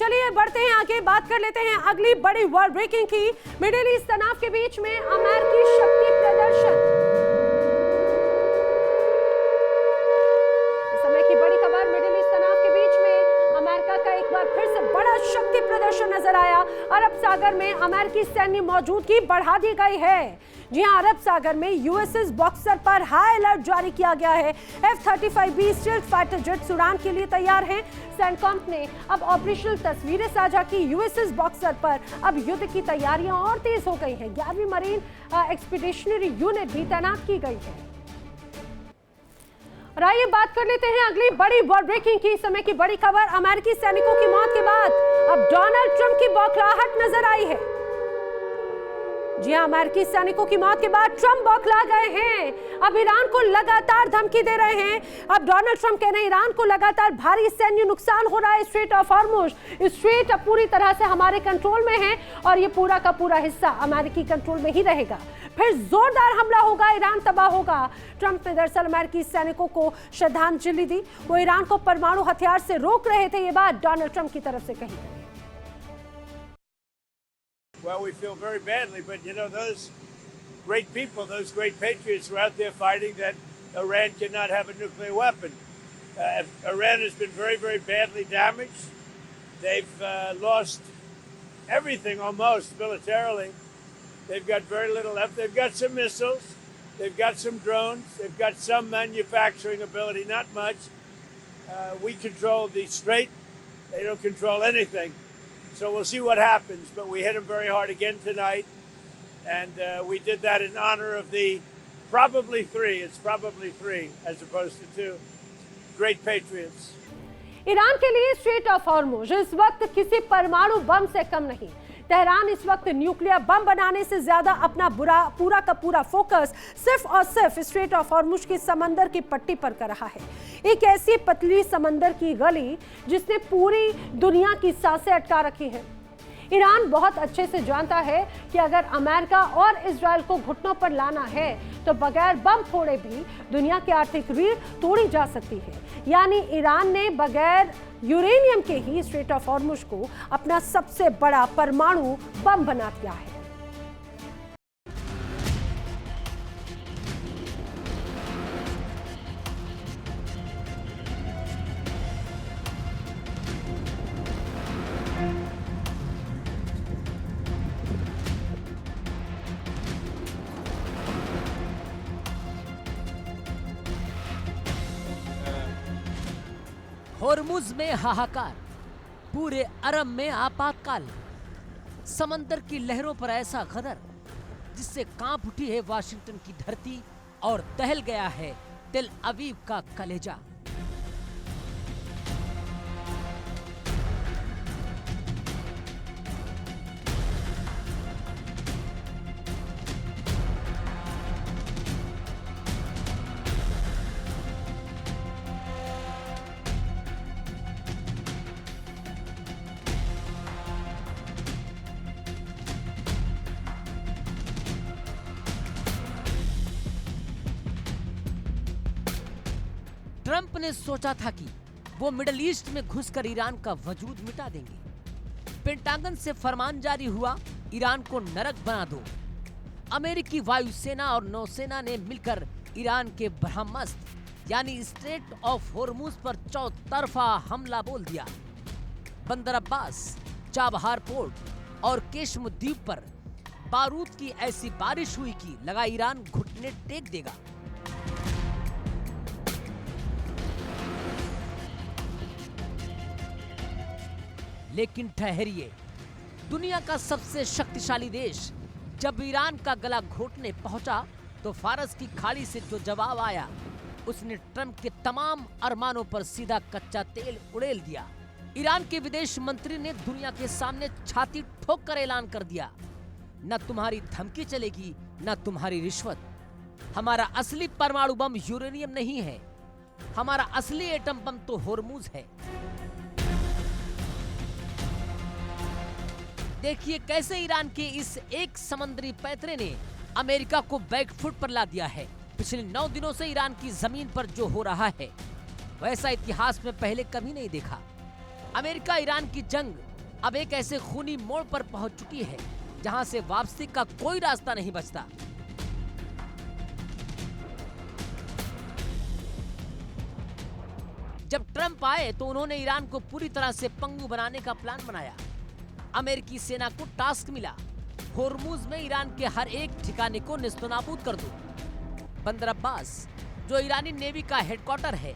चलिए बढ़ते हैं आगे, बात कर लेते हैं अगली बड़ी वर्ल्ड ब्रेकिंग की। मिडिल ईस्ट तनाव के बीच में अमेरिकी शक्ति प्रदर्शन। इस समय की बड़ी खबर, मिडिल ईस्ट तनाव के बीच में अमेरिका का एक बार फिर से बड़ा शक्ति प्रदर्शन नजर आया। अरब सागर में अमेरिकी सैन्य मौजूदगी बढ़ा दी गई है। जी हां, अरब सागर में यूएसएस बॉक्सर पर हाई अलर्ट जारी किया गया है। F-35B स्टील्थ फाइटर जेट्स उड़ान के लिए तैयार हैं। सेंटकॉम ने अब ऑपरेशनल तस्वीरें साझा की। यूएसएस बॉक्सर पर अब युद्ध की तैयारियां और तेज हो गई हैं। 11वीं मरीन एक्सपीडिशनरी यूनिट भी तैनात की गई है। और आइए बात कर लेते हैं अगली बड़ी वर्ल्ड ब्रेकिंग की। समय की बड़ी खबर, अमेरिकी सैनिकों की मौत के बाद अब डोनाल्ड ट्रंप की बौखलाहट नजर आई है। जी हां, अमेरिकी सैनिकों की मौत के बाद ट्रंप बौखला गए हैं। अब ईरान को लगातार धमकी दे रहे हैं। अब डोनाल्ड ट्रंप कह रहे हैं ईरान को लगातार भारी सैन्य नुकसान हो रहा है। स्ट्रेट ऑफ हॉर्मुज स्ट्रेट अब पूरी तरह से हमारे कंट्रोल में है और ये पूरा का पूरा हिस्सा अमेरिकी कंट्रोल में ही रहेगा। फिर जोरदार हमला होगा, ईरान तबाह होगा। ट्रंप ने दरअसल अमेरिकी सैनिकों को श्रद्धांजलि दी। वो ईरान को परमाणु हथियार से रोक रहे थे। ये बात डोनाल्ड ट्रंप की तरफ से कही गई। Well, we feel very badly, but you know, those great people, those great patriots were out there fighting that Iran cannot have a nuclear weapon. Iran has been very, very badly damaged. They've lost everything almost militarily. They've got very little left. They've got some missiles. They've got some drones. They've got some manufacturing ability, not much. We control the strait. They don't control anything. So we'll see what happens, but we hit them very hard again tonight, and we did that in honor of the probably three as opposed to two great patriots. Iran के लिए straight of Hormuz इस वक्त किसी परमाणु बम से कम नहीं। Tehran इस वक्त न्यूक्लियर बम बनाने से ज्यादा अपना पूरा का पूरा फोकस सिर्फ और सिर्फ स्ट्रेट ऑफ हॉर्मुज की समंदर की पट्टी पर कर रहा है। एक ऐसी पतली समंदर की गली जिसने पूरी दुनिया की सांसें अटका रखी हैं। ईरान बहुत अच्छे से जानता है कि अगर अमेरिका और इजराइल को घुटनों पर लाना है तो बगैर बम फोड़े भी दुनिया की आर्थिक रीढ़ तोड़ी जा सकती है। यानी ईरान ने बगैर यूरेनियम के ही स्ट्रेट ऑफ हॉर्मुज को अपना सबसे बड़ा परमाणु बम बना दिया है। होर्मुज में हाहाकार, पूरे अरब में आपातकाल, समंदर की लहरों पर ऐसा गदर जिससे कांप उठी है वाशिंगटन की धरती और दहल गया है तेल अवीव का कलेजा। ट्रंप ने सोचा था कि वो मिडिल ईस्ट में घुसकर ईरान का वजूद मिटा देंगे। पेंटागन से फरमान जारी हुआ, ईरान को नरक बना दो। अमेरिकी वायुसेना और नौसेना ने मिलकर ईरान के ब्रह्मस्त्र यानी स्ट्रेट ऑफ होर्मुज पर चौतरफा हमला बोल दिया। बंदर अब्बास, चाबहार पोर्ट और केशम द्वीप पर बारूद की ऐसी बारिश हुई कि लगा ईरान घुटने टेक देगा। लेकिन ठहरिए, दुनिया का सबसे शक्तिशाली देश जब ईरान का गला घोटने पहुंचा तो फारस की खाड़ी से जो जवाब आया उसने ट्रंप के तमाम अरमानों पर सीधा कच्चा तेल उड़ेल दिया। ईरान के विदेश मंत्री ने दुनिया के सामने छाती ठोक कर ऐलान कर दिया, न तुम्हारी धमकी चलेगी न तुम्हारी रिश्वत। हमारा असली परमाणु बम यूरेनियम नहीं है, हमारा असली एटम बम तो होर्मुज है। देखिए कैसे ईरान के इस एक समंदरी पैतरे ने अमेरिका को बैकफुट पर ला दिया है। पिछले 9 दिनों से ईरान की जमीन पर जो हो रहा है वैसा इतिहास में पहले कभी नहीं देखा। अमेरिका ईरान की जंग अब एक ऐसे खूनी मोड़ पर पहुंच चुकी है जहां से वापसी का कोई रास्ता नहीं बचता। जब ट्रंप आए तो उन्होंने ईरान को पूरी तरह से पंगु बनाने का प्लान बनाया। अमेरिकी सेना को टास्क मिला, होर्मुज में ईरान के हर एक ठिकाने को नेस्तनाबूद कर दो। बंदर अब्बास, जो ईरानी नेवी का हेडक्वार्टर है,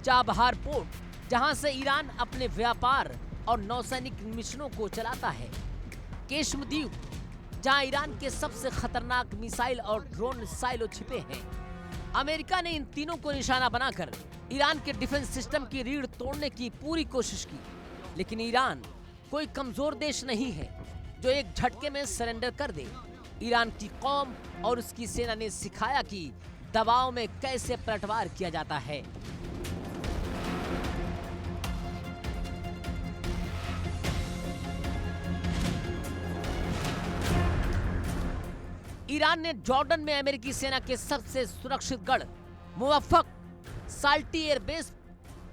चाबहार पोर्ट, जहां से ईरान अपने व्यापार और नौसैनिक मिशनों को चलाता है, केशम द्वीप, जहां ईरान के सबसे खतरनाक मिसाइल और ड्रोन साइलो छिपे हैं। अमेरिका ने इन तीनों को निशाना बनाकर ईरान के डिफेंस सिस्टम की रीढ़ तोड़ने की पूरी कोशिश की, लेकिन ईरान कोई कमजोर देश नहीं है जो एक झटके में सरेंडर कर दे। ईरान की कौम और उसकी सेना ने सिखाया कि दबाव में कैसे पलटवार किया जाता है। ईरान ने जॉर्डन में अमेरिकी सेना के सबसे सुरक्षित गढ़ मुवफ्फक, साल्टी एयरबेस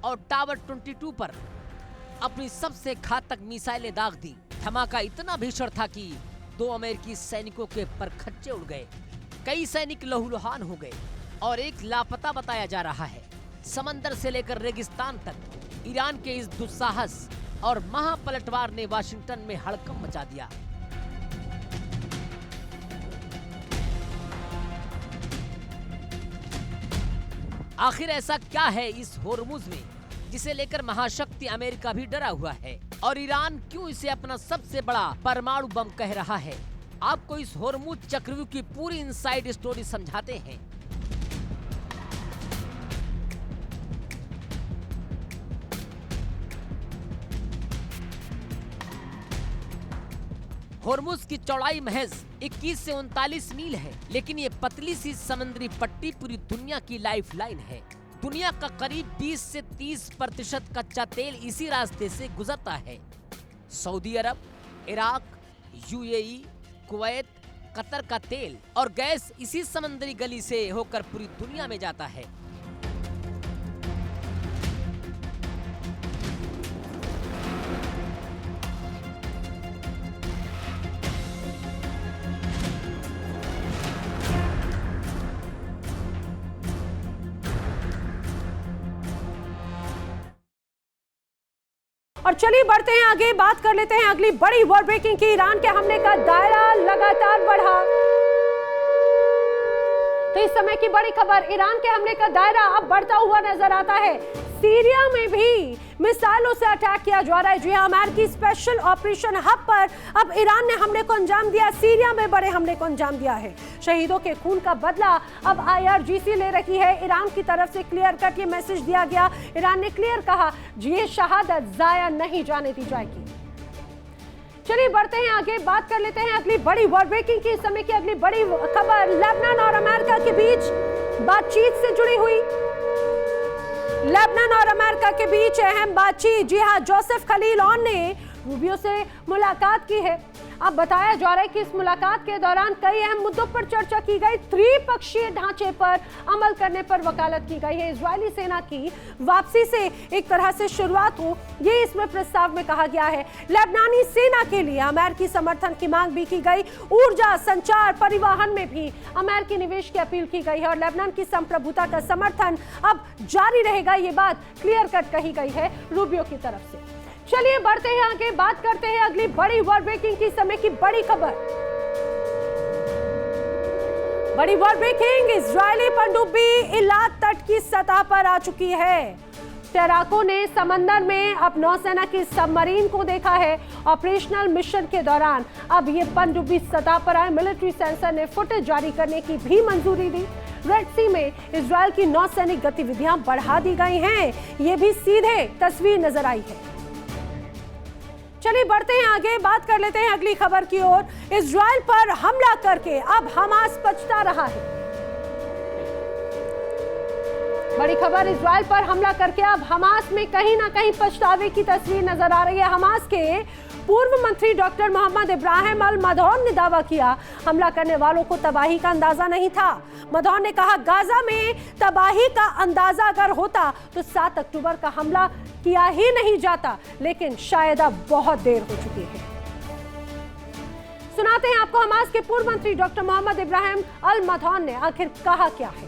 और टावर 22 पर अपनी सबसे घातक मिसाइलें दाग दी। धमाका इतना भीषण था कि 2 अमेरिकी सैनिकों के परखच्चे उड़ गए, कई सैनिक लहूलुहान हो गए और एक लापता बताया जा रहा है। समंदर से लेकर रेगिस्तान तक ईरान के इस दुस्साहस और महापलटवार ने वाशिंगटन में हड़कंप मचा दिया। आखिर ऐसा क्या है इस होर्मुज में जिसे लेकर महाशक्ति अमेरिका भी डरा हुआ है, और ईरान क्यों इसे अपना सबसे बड़ा परमाणु बम कह रहा है? आपको इस होर्मुज चक्रव्यूह की पूरी इनसाइड स्टोरी समझाते हैं। होर्मुज की चौड़ाई महज 21 से 39 मील है, लेकिन ये पतली सी समुद्री पट्टी पूरी दुनिया की लाइफलाइन है। दुनिया का करीब 20 से 30% कच्चा तेल इसी रास्ते से गुजरता है। सऊदी अरब, इराक, यूएई, कुवैत, कतर का तेल और गैस इसी समुद्री गली से होकर पूरी दुनिया में जाता है। और चलिए बढ़ते हैं आगे, बात कर लेते हैं अगली बड़ी वर्ल्ड ब्रेकिंग की। ईरान के हमले का दायरा लगातार बढ़ा। तो इस समय की बड़ी खबर, ईरान के हमले का दायरा अब बढ़ता हुआ नजर आता है। सीरिया में भी मिसाइलों से अटैक किया जा रहा है। जी हां, अमेरिकी स्पेशल ऑपरेशन हब पर अब ईरान ने हमले को अंजाम दिया। सीरिया में बड़े हमले को अंजाम दिया है। शहीदों के खून का बदला अब IRGC ले रही है। ईरान की तरफ से क्लियर कट ये मैसेज दिया गया। ईरान ने क्लियर कहा, ये शहादत जाया नहीं जाने दी जाएगी। चलिए बढ़ते हैं आगे, बात कर लेते हैं अगली बड़ी वर्ल्ड ब्रेकिंग की। इस समय की अगली बड़ी खबर, लेबनान और अमेरिका के बीच बातचीत से जुड़ी हुई। लेबनान और अमेरिका के बीच अहम बातचीत। जी हां, जोसेफ खलील ऑन ने रूबियो से मुलाकात की है। अब बताया जा रहा है कि इस मुलाकात के दौरान कई अहम मुद्दों पर चर्चा की गई। त्रिपक्षीय ढांचे पर अमल करने पर वकालत की गई है। इजरायली सेना की वापसी से एक तरह से शुरुआत हो, ये इसमें प्रस्ताव में कहा गया है। लेबनानी सेना के लिए अमेरिकी समर्थन की मांग भी की गई। ऊर्जा, संचार, परिवहन में भी अमेरिकी निवेश की अपील की गई है और लेबनान की संप्रभुता का समर्थन अब जारी रहेगा, ये बात क्लियर कट कही गई है रूबियो की तरफ से। चलिए बढ़ते हैं आगे, बात करते हैं अगली बड़ी वर्ल्ड ब्रेकिंग की समय की बड़ी खबर। बड़ी वर्ल्ड ब्रेकिंग, इजरायली पनडुब्बी इलाद तट की सतह पर आ चुकी है। तैराकों ने समंदर में अब नौसेना की सबमरीन को देखा है। ऑपरेशनल मिशन के दौरान अब ये पनडुब्बी सतह पर आए। मिलिट्री सेंसर ने फुटेज जारी करने की भी मंजूरी दी। रेड सी में इजरायल की नौसैनिक गतिविधियां बढ़ा दी गई हैं, ये भी सीधे तस्वीर नजर आई है। चलिए बढ़ते हैं आगे, बात कर लेते हैं अगली खबर की ओर। इजरायल पर हमला करके अब हमास पछता रहा है। बड़ी खबर, इजरायल पर हमला करके अब हमास में कहीं ना कहीं पछतावे की तस्वीर नजर आ रही है। हमास के पूर्व मंत्री डॉक्टर मोहम्मद इब्राहिम अल मधौन ने दावा किया, हमला करने वालों को तबाही का अंदाजा नहीं था। मधौन ने कहा, गाजा में तबाही का अंदाजा अगर होता तो 7 अक्टूबर का हमला किया ही नहीं जाता, लेकिन शायद अब बहुत देर हो चुकी है। सुनाते हैं आपको हमास के पूर्व मंत्री डॉक्टर मोहम्मद इब्राहिम अल मधौन ने आखिर कहा क्या है।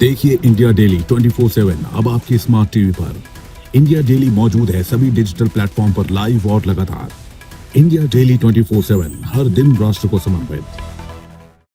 देखिए इंडिया डेली 24/7 अब आपकी स्मार्ट टीवी पर। इंडिया डेली मौजूद है सभी डिजिटल प्लेटफॉर्म पर लाइव और लगातार। इंडिया डेली 24/7 हर दिन राष्ट्र को समर्पित।